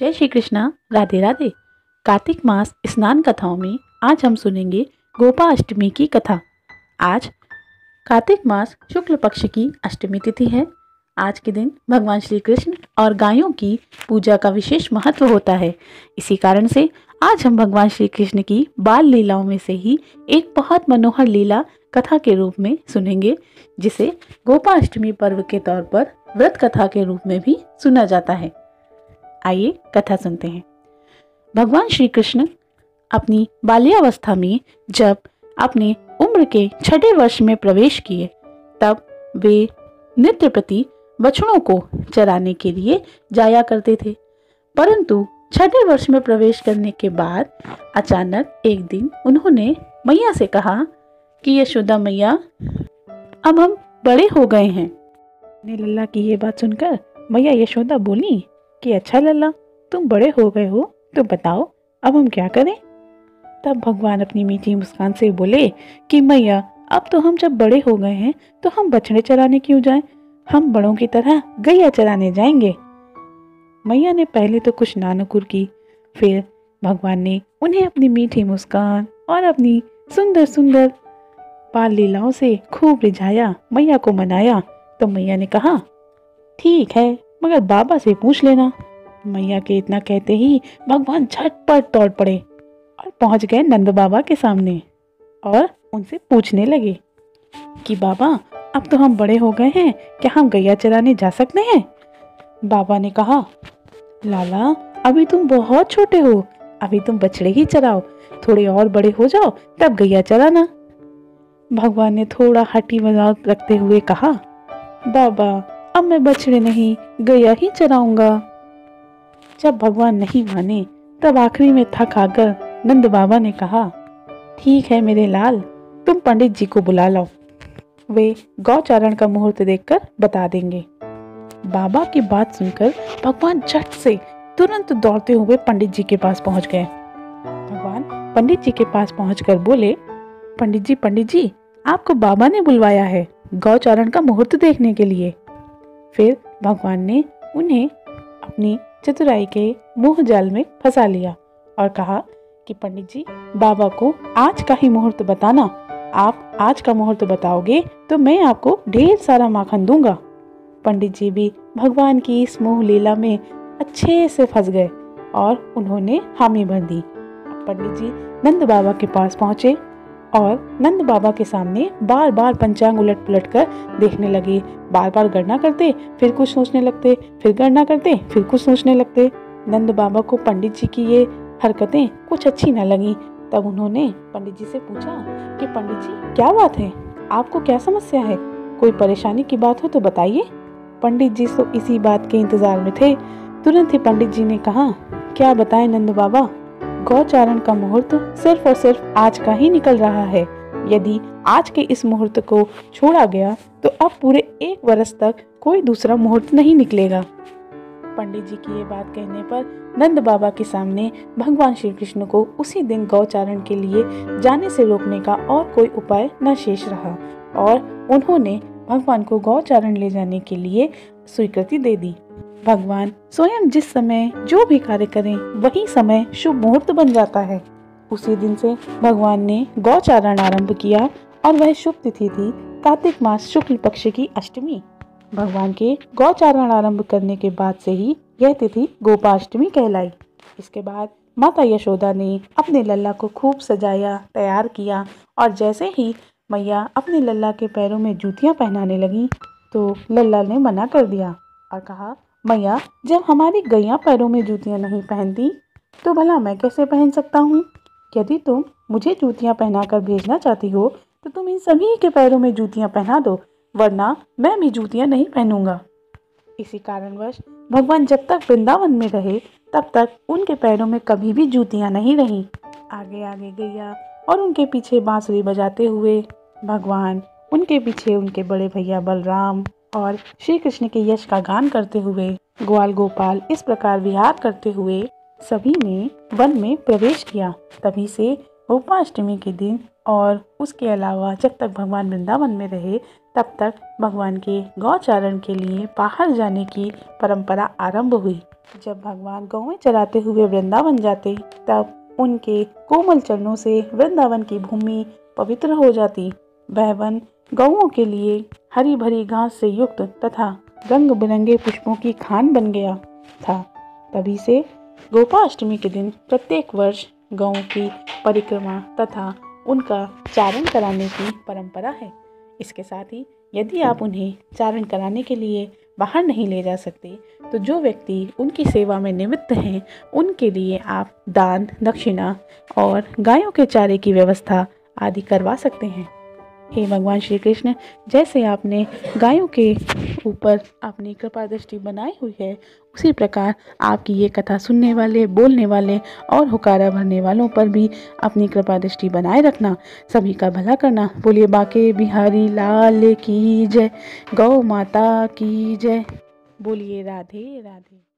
जय श्री कृष्णा। राधे राधे। कार्तिक मास स्नान कथाओं में आज हम सुनेंगे गोपाष्टमी की कथा। आज कार्तिक मास शुक्ल पक्ष की अष्टमी तिथि है। आज के दिन भगवान श्री कृष्ण और गायों की पूजा का विशेष महत्व होता है। इसी कारण से आज हम भगवान श्री कृष्ण की बाल लीलाओं में से ही एक बहुत मनोहर लीला कथा के रूप में सुनेंगे, जिसे गोपाष्टमी पर्व के तौर पर व्रत कथा के रूप में भी सुना जाता है। आइए कथा सुनते हैं। भगवान श्री कृष्ण अपनी बाल्यावस्था में जब अपने उम्र के 6 वर्ष में प्रवेश किए, तब वे नित्य प्रति बछड़ों को चराने के लिए जाया करते थे। परंतु 6 वर्ष में प्रवेश करने के बाद अचानक एक दिन उन्होंने मैया से कहा कि यशोदा मैया, अब हम बड़े हो गए हैं। लल्ला की ये बात सुनकर मैया यशोदा बोली कि अच्छा लल्ला, तुम बड़े हो गए हो तो बताओ अब हम क्या करें। तब भगवान अपनी मीठी मुस्कान से बोले कि मैया, अब तो हम जब बड़े हो गए हैं तो हम बछड़े चराने क्यों जाएं, हम बड़ों की तरह गैया चराने जाएंगे। मैया ने पहले तो कुछ नानुकुर की, फिर भगवान ने उन्हें अपनी मीठी मुस्कान और अपनी सुंदर सुंदर बाल लीलाओं से खूब रिझाया, मैया को मनाया। तो मैया ने कहा ठीक है, मगर बाबा से पूछ लेना। मैया के इतना कहते ही भगवान झटपट दौड़ पड़े और पहुंच गए नंद बाबा के सामने और उनसे पूछने लगे कि बाबा, अब तो हम बड़े हो गए हैं, क्या हम गैया चराने जा सकते हैं। बाबा ने कहा, लाला, अभी तुम बहुत छोटे हो, अभी तुम बछड़े ही चराओ, थोड़े और बड़े हो जाओ तब गैया चराना। भगवान ने थोड़ा हठी मजाक रखते हुए कहा, बाबा, अब मैं बछड़े नहीं गैया ही चराऊंगा। जब भगवान नहीं माने तब आखिरी में थक आकर नंद बाबा ने कहा, ठीक है मेरे लाल, तुम पंडित जी को बुला लाओ, वे गौचारण का मुहूर्त देखकर बता देंगे। बाबा की बात सुनकर भगवान झट से तुरंत दौड़ते हुए पंडित जी के पास पहुंच गए। भगवान पंडित जी के पास पहुंचकर बोले, पंडित जी, आपको बाबा ने बुलवाया है गौचारण का मुहूर्त देखने के लिए। फिर भगवान ने उन्हें अपनी चतुराई के मोह जाल में फंसा लिया और कहा कि पंडित जी, बाबा को आज का ही मुहूर्त बताना, आप आज का मुहूर्त बताओगे तो मैं आपको ढेर सारा माखन दूंगा। पंडित जी भी भगवान की इस मोह लीला में अच्छे से फंस गए और उन्होंने हामी भर दी। पंडित जी नंद बाबा के पास पहुंचे और नंद बाबा के सामने बार बार पंचांग उलट पुलट कर देखने लगे। बार बार गणना करते, फिर कुछ सोचने लगते, फिर गणना करते, फिर कुछ सोचने लगते। नंद बाबा को पंडित जी की ये हरकतें कुछ अच्छी न लगी। तब उन्होंने पंडित जी से पूछा कि पंडित जी, क्या बात है, आपको क्या समस्या है, कोई परेशानी की बात हो तो बताइए। पंडित जी तो इसी बात के इंतजार में थे। तुरंत ही पंडित जी ने कहा, क्या बताएं नंद बाबा, गौचारण का मुहूर्त सिर्फ और सिर्फ आज का ही निकल रहा है। यदि आज के इस मुहूर्त को छोड़ा गया तो अब पूरे 1 वर्ष तक कोई दूसरा मुहूर्त नहीं निकलेगा। पंडित जी की ये बात कहने पर नंद बाबा के सामने भगवान श्री कृष्ण को उसी दिन गौचारण के लिए जाने से रोकने का और कोई उपाय न शेष रहा और उन्होंने भगवान को गौचारण ले जाने के लिए स्वीकृति दे दी। भगवान स्वयं जिस समय जो भी कार्य करें वही समय शुभ मुहूर्त बन जाता है। उसी दिन से भगवान ने गौचारण आरंभ किया और वह शुभ तिथि थी कार्तिक मास शुक्ल पक्ष की अष्टमी। भगवान के गौचारण आरंभ करने के बाद से ही यह तिथि गोपाष्टमी कहलाई। इसके बाद माता यशोदा ने अपने लल्ला को खूब सजाया, तैयार किया और जैसे ही मैया अपने लल्ला के पैरों में जूतियां पहनाने लगी तो लल्ला ने मना कर दिया और कहा, मैया, जब हमारी गैया पैरों में जूतियां नहीं पहनती तो भला मैं कैसे पहन सकता हूँ। यदि तुम मुझे जूतियां पहनाकर भेजना चाहती हो तो तुम इन सभी के पैरों में जूतियां पहना दो, वरना मैं भी जूतियां नहीं पहनूंगा। इसी कारणवश भगवान जब तक वृंदावन में रहे तब तक उनके पैरों में कभी भी जूतियां नहीं रहीं। आगे आगे गैया और उनके पीछे बांसुरी बजाते हुए भगवान, उनके पीछे उनके बड़े भैया बलराम और श्री कृष्ण के यश का गान करते हुए ग्वाल गोपाल इस प्रकार विहार करते हुए सभी ने वन में प्रवेश किया। तभी से गोपाष्टमी के दिन और उसके अलावा जब तक भगवान वृंदावन में रहे तब तक भगवान के गौचारण के लिए बाहर जाने की परंपरा आरंभ हुई। जब भगवान गौएं चराते हुए वृंदावन जाते, तब उनके कोमल चरणों से वृंदावन की भूमि पवित्र हो जाती। वह वन गौओं के लिए हरी भरी घास से युक्त तथा रंग बिरंगे पुष्पों की खान बन गया था। तभी से गोपाष्टमी के दिन प्रत्येक वर्ष गौओं की परिक्रमा तथा उनका चारण कराने की परंपरा है। इसके साथ ही यदि आप उन्हें चारण कराने के लिए बाहर नहीं ले जा सकते, तो जो व्यक्ति उनकी सेवा में निमित्त हैं, उनके लिए आप दान, दक्षिणा और गायों के चारे की व्यवस्था आदि करवा सकते हैं। हे भगवान श्री कृष्ण, जैसे आपने गायों के ऊपर अपनी कृपा दृष्टि बनाई हुई है, उसी प्रकार आपकी ये कथा सुनने वाले, बोलने वाले और हुकारा भरने वालों पर भी अपनी कृपा दृष्टि बनाए रखना। सभी का भला करना। बोलिए बाके बिहारी लाल की जय, गौ माता की जय। बोलिए राधे राधे।